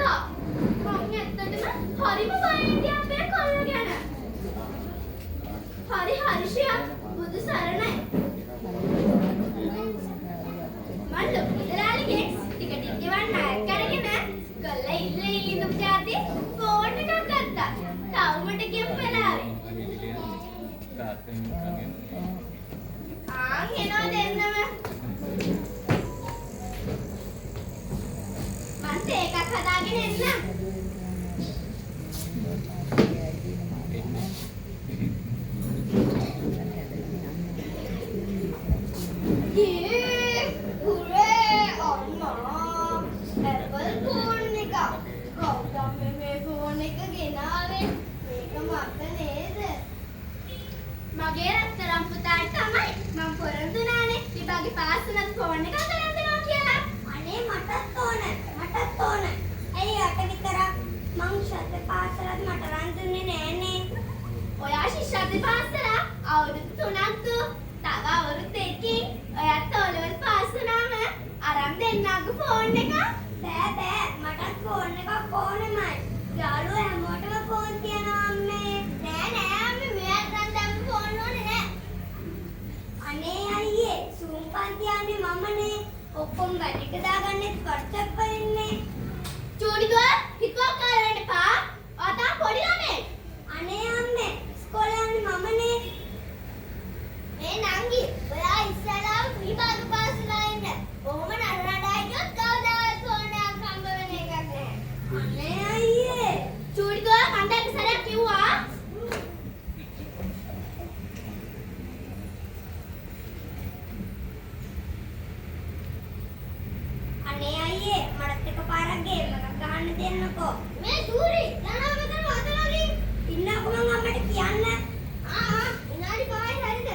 තාත්තා මම ඇත්තටම හරිම බයින්ද අපේ කොල්ලා ගැන. හරි හර්ෂයා බුදු සරණයි. මම ලොකු දලාලිගේ ටික ටික ගෙවන්න ණයක් කරගෙන කොල්ලා ඉඳපු જાති ෆෝන් එකක් ගත්තා. තවමට කියපු වෙලාවේ. එනවා දෙන්නම. මන්ට එකක් හදාගෙන එන්න. හුරේ අම්මා ඇපල් ෆෝන් එක. කවුද මේ ෆෝන් එක ගෙනාවේ? මේක මට නේද? මගේ රත්තරන් පුතාට තමයි මම පොරොන්දු වුණානේ විභාගේ පාස් වුණත් ෆෝන් එකක් ගන්න දෙනවා කියලා. අනේ මටත් ඕන. ඇයි අට විතරක් මං ශාස්ත්‍ර පාසලත් මට රන් දුන්නේ නෑනේ. ඔයා ශිෂ්‍යත්ව පාසල අවුරුදු 3ක් තව අවුරුදු 2කින් ඔයාත් ඔලෙවල් පාස් වුණාම අරන් දෙන්නම්කෝ ෆෝන් එක. බෑ මටත් ෆෝන් එකක් ඕනෙමයි. යාළුවෝ හැමෝටම ෆෝන් තියනවා අම්මේ. නෑ අම්මේ මෙයාට දැන් ෆෝන් ඕනේ නෑ. අනේ අයියේ සූම් පන්තියන්නේ මමනේ. ඔක්කොම වැඩික දාගන්නෙත් WhatsApp වලින්නේ. චූටි දුව හිතුවක් කරන්න එපා. ඔයා පොඩි ළමෙක්. අනේ අම්මේ ඉස්කෝලේ යන්නේ මමනේ. මේ නංගි ඔයා ඉස්සරහා විභාග පාස් වෙලා ඉන්න. කොහොම නඩනඩා හිටියොත් කවදාවත් ෆෝන් එකක් හම්බ වෙන එකක් නෑ. අනේ අයියේ චූටි දුව කණ්ඩායම් සරයක් කිව්වා. අනේ අයියේ මට එකපාරක් ගේම් එකක් ගහන්න දෙන්නකෝ. මේ සූරි යනවා මෙතන වතනෝලි. ඉන්නකෝ මම අම්මට කියන්න. විනාඩි 5යි හරිද?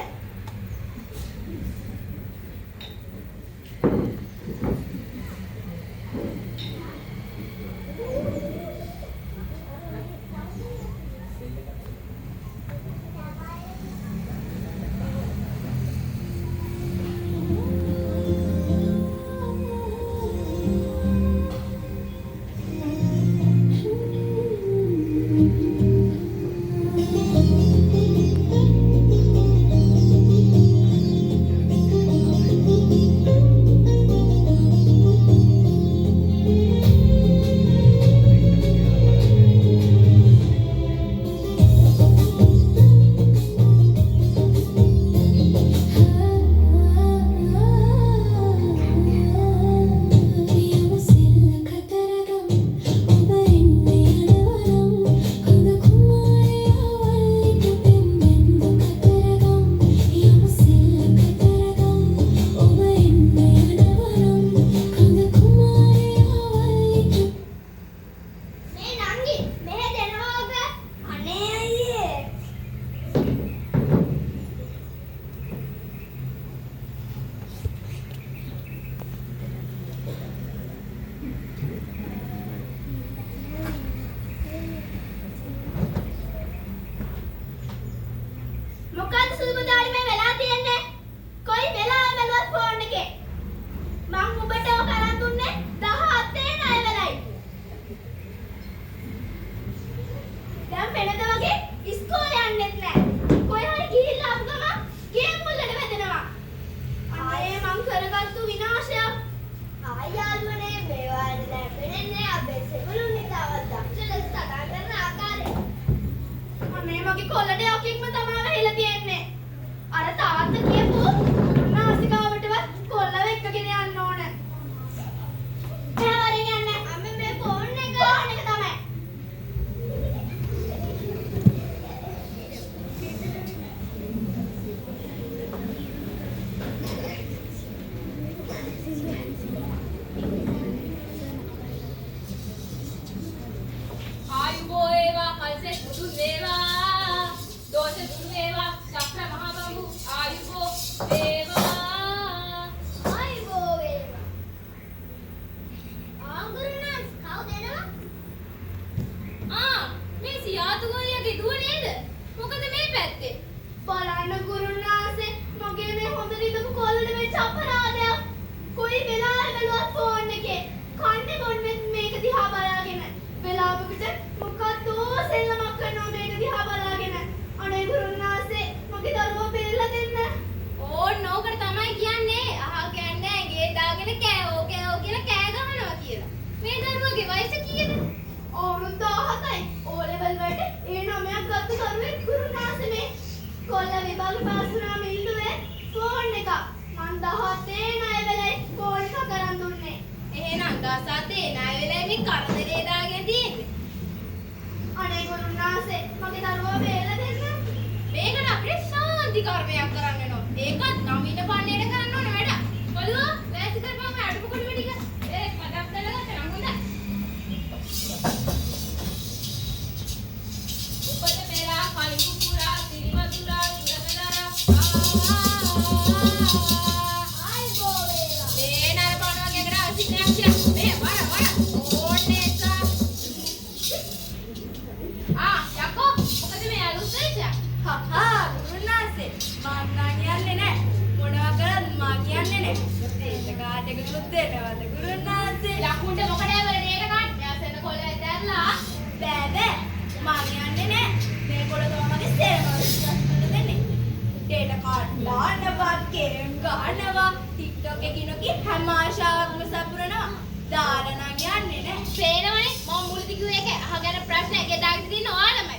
අපරාධයක්. කොයි වෙලාවෙ බැලුවත් ෆෝන් එකේ කන්නේ බොන්නේ මේක දිහා බලාගෙන. අවුරුදු 17යි. ඕ ලෙවල් වලට ඒ 9ක් ගත්ත කරුවෙක් ගුරුනාථ මේ. කොල්ල විභාග පාස් වුණාම ඉල්ලුවේ ෆෝන් එකක්. මං 17 ණය වෙලයි ෆෝන් එක කරන් දුන්නේ. එහෙනම් 17 ණය වෙලයි මේ කරදරේ දාගෙන තියෙන්නේ. අනේ ගුරුනාථේ මගේ දරුවා බේරලා දෙන්න. මේකට අපිට ශාන්ති කර්මයක් කරන්න වෙනවා. ඒකත් නමින පන්නේට කරන්න ඕන වැඩ. බලුවා වැසි කරපුවම අඩපු කොට ටික මඩක් දාලා ගත්තා නම් හොඳයි. උපත පෙරා කලි කුකුරා සිරිවතුරා සුරකදරා ආයි බෝවේවා. මේ නර පණුවගේ එකට අවශ්‍යයක් කියලා. මේ වර ඕනේ සා. යකෝ මොකද මේ අලුත් වෙච්චා? හහා ගුරුනාථේ මං කියන්නේ නැහැ. මොනවා කරත් මං කියන්නේ නැහැ. ඒක කාට එකකුත් දෙනවද ගුරුනාථේ? ලකුණට මොකද වල නේද කාට? යසෙන කොල්ලේ දැරලා බෑ මං යන්නේ නැහැ. මේ කොළ තමගේ සේවවලට දෙන්නේ. ඩේටා කාඩ් දානවා, ගේම් ගන්නවා, TikTok එකේ කිනෝකි හැම ආශාවක්ම සපුරනවා. දාලා නම් යන්නේ නැහැ. පේනවනේ මම මුලදී කිව්ව එක අහගෙන ප්‍රශ්න එකේ දාගෙන තියෙන ඔයාලමයි.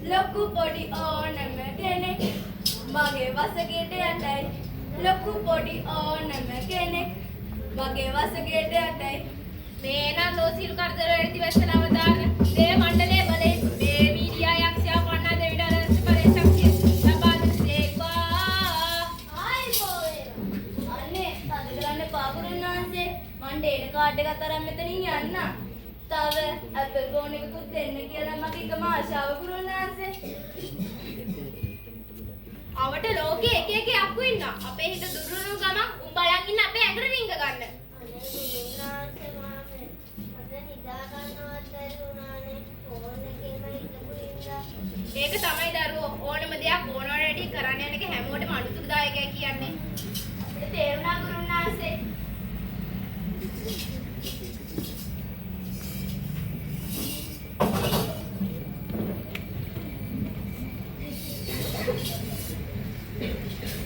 ලොකු පොඩි ඕනම කෙනෙක් මගේ වසගේට යටයි. ලොකු පොඩි ඕනම කෙනෙක් මගේ වසගේට යටයි. මේ නම් ලෝසිල් කරදර වලදී වැස්සන අවතාර දේ මණ්ඩලයේ බලේ මේ මීඩියා යක්ෂයා පන්නා දෙවිඩ රැස් පරිශක්තිය ලබා දෙසේකවා. ආයි බෝවේවා. අනේ තද කරන්න පාගුරුනාන්සේ මන් ඩේටා කාඩ් එකක් අරන් මෙතනින් යන්න. තව ඇපල් ෆෝන් එකකුත් දෙන්න කියලා මගේ එකම ආශාව ගුරුනාන්සේ. අවට ලෝකේ එක එක යක්කු ඉන්නවා. අපේ හිත දුර්වල ගම උඹ බලන් ඉන්න අපේ ඇඟට රිංග ගන්න. අනේ ගුරුනාන්සේ මාමේ මට නිදා ගන්නවත් බැරි වුණානේ. ෆෝන් එකේම හිටපු ඉඳලා. ඒක තමයි දරුවෝ ඕනම දෙයක් ඕනවට වැඩි කරන්න යන එක හැමෝටම අනුතුරුදායකයි කියන්නේ. අපිට තේරුණා ගුරුනාන්සේ